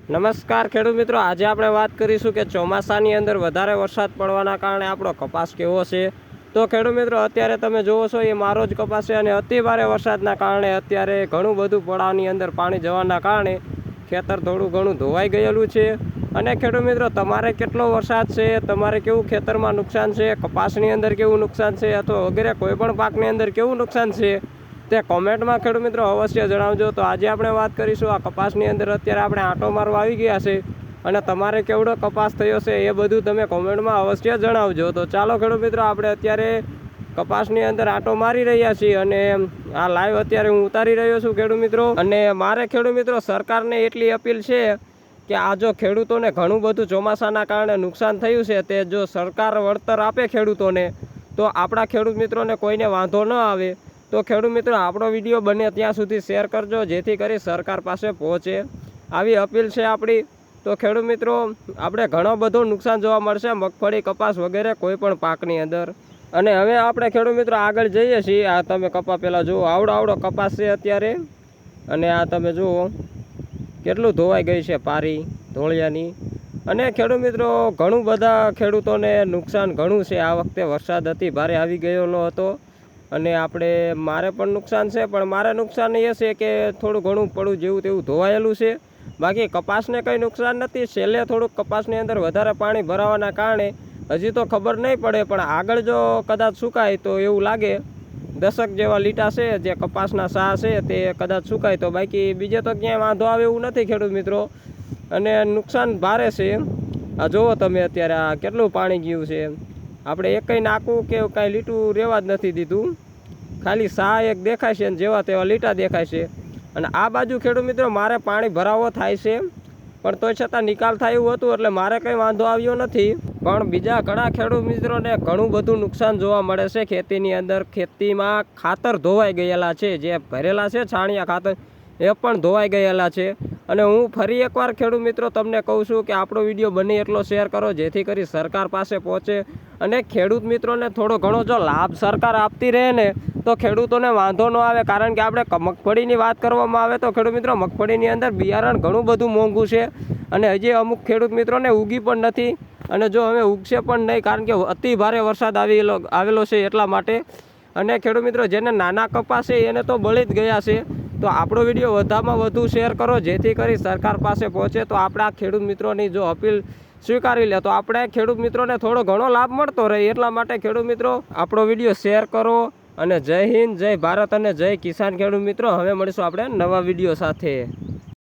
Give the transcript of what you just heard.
નમસ્કાર ખેડૂત મિત્રો, આજે આપણે વાત કરીશું કે ચોમાસાની અંદર વધારે વરસાદ પડવાના કારણે આપણો કપાસ કેવો છે. તો ખેડૂત મિત્રો, અત્યારે તમે જુઓ છો એ મારો જ કપાસ છે અને અતિ ભારે વરસાદના કારણે અત્યારે ઘણું બધું પડાવની અંદર પાણી જવાના કારણે ખેતર થોડું ઘણું ધોવાઈ ગયેલું છે. અને ખેડૂત મિત્રો, તમારે કેટલો વરસાદ છે, તમારે કેવું ખેતરમાં નુકસાન છે, કપાસની અંદર કેવું નુકસાન છે અથવા વગેરે કોઈપણ પાકની અંદર કેવું નુકસાન છે તે કોમેન્ટમાં ખેડૂત મિત્રો અવશ્ય જણાવજો. તો આજે આપણે વાત કરીશું આ કપાસની અંદર અત્યારે આપણે આંટો મારવા આવી ગયા છે અને તમારે કેવડો કપાસ થયો છે એ બધું તમે કોમેન્ટમાં અવશ્ય જણાવજો. તો ચાલો ખેડૂત મિત્રો, આપણે અત્યારે કપાસની અંદર આંટો મારી રહ્યા છીએ અને આ લાઈવ અત્યારે હું ઉતારી રહ્યો છું ખેડૂત મિત્રો. અને મારે ખેડૂત મિત્રો સરકારને એટલી અપીલ છે કે આ જો ખેડૂતોને ઘણું બધું ચોમાસાના કારણે નુકસાન થયું છે તે જો સરકાર વળતર આપે ખેડૂતોને તો આપણા ખેડૂત મિત્રોને કોઈને વાંધો ન આવે. તો ખેડૂત મિત્રો, આપણો વિડીયો બને ત્યાં સુધી શેર કરજો જેથી કરી સરકાર પાસે પહોંચે, આવી અપીલ છે આપણી. તો ખેડૂત મિત્રો, આપણે ઘણો બધો નુકસાન જોવા મળશે મગફળી, કપાસ વગેરે કોઈ પણ પાકની અંદર. અને હવે આપણે ખેડૂત મિત્રો આગળ જઈએ છીએ. આ તમે કપા પહેલાં જુઓ, આવડો કપાસ છે અત્યારે. અને આ તમે જુઓ કેટલું ધોવાઈ ગઈ છે પારી ધોળિયાની. અને ખેડૂત મિત્રો, ઘણું બધા ખેડૂતોને નુકસાન ઘણું છે. આ વખતે વરસાદ અતિ ભારે આવી ગયેલો હતો અને મારે પણ નુકસાન છે, પણ મારે નુકસાન એ છે કે થોડું ઘણું પડું જેવું તેવું ધોવાયેલું છે. બાકી કપાસને કંઈ નુકસાન નથી. છેલ્લે થોડુંક કપાસની અંદર વધારે પાણી ભરાવાના કારણે હજી તો ખબર નહીં પડે, પણ આગળ જો કદાચ સુકાય તો એવું લાગે 10 જેવા લીટા છે જે કપાસના સા છે તે કદાચ સુકાય તો, બાકી બીજે તો ક્યાંય વાંધો આવે એવું નથી ખેડૂત મિત્રો. અને નુકસાન ભારે છે. આ જુઓ તમે અત્યારે આ કેટલું પાણી ગયું છે. આપણે એકઈ નાખવું કે કાંઈ લીટું રહેવા જ નથી દીધું, ખાલી સા એક દેખાય છે અને જેવા તેવા લીટા દેખાય છે. અને આ બાજુ ખેડૂત મિત્રો મારે પાણી ભરાવો થાય છે, પણ તોય છતાં નિકાલ થાય એવું હતું એટલે મારે કંઈ વાંધો આવ્યો નથી. પણ બીજા ઘણા ખેડૂત મિત્રોને ઘણું બધું નુકસાન જોવા મળે છે ખેતીની અંદર. ખેતીમાં ખાતર ધોવાઈ ગયેલા છે, જે ભરેલા છે છાણિયા ખાતર એ પણ ધોવાઈ ગયેલા છે. અને હું ફરી એકવાર ખેડૂત મિત્રો તમને કહું છું કે આપણો વિડીયો બને એટલો શેર કરો જેથી કરી સરકાર પાસે પહોંચે અને ખેડૂત મિત્રોને થોડો ઘણો જો લાભ સરકાર આપતી રહે ને તો ખેડૂતોને વાંધો ન આવે. કારણ કે આપણે મગફળીની વાત કરવામાં આવે તો ખેડૂત મિત્રો મગફળીની અંદર બિયારણ ઘણું બધું મોંઘું છે અને હજી અમુક ખેડૂત મિત્રોને ઉગી પણ નથી. અને જો હવે ઉગશે પણ નહીં, કારણ કે અતિ ભારે વરસાદ આવેલો છે એટલા માટે. અને ખેડૂત મિત્રો જેને નાના કપાસ છે એને તો બળી જ ગયા છે. તો આપણો વિડીયો વધારેમાં વધુ શેર કરો જેથી કરી સરકાર પાસે પહોંચે. તો આપણા ખેડૂત મિત્રોની જો અપીલ સ્વીકારી લે તો આપણે ખેડૂત મિત્રોને થોડો ઘણો લાભ મળતો રહે. એટલા માટે ખેડૂત મિત્રો આપણો વિડીયો શેર કરો. અને જય હિન્દ, જય ભારત અને જય કિસાન ખેડૂત મિત્રો. હવે મળીશું આપણે નવા વિડીયો સાથે.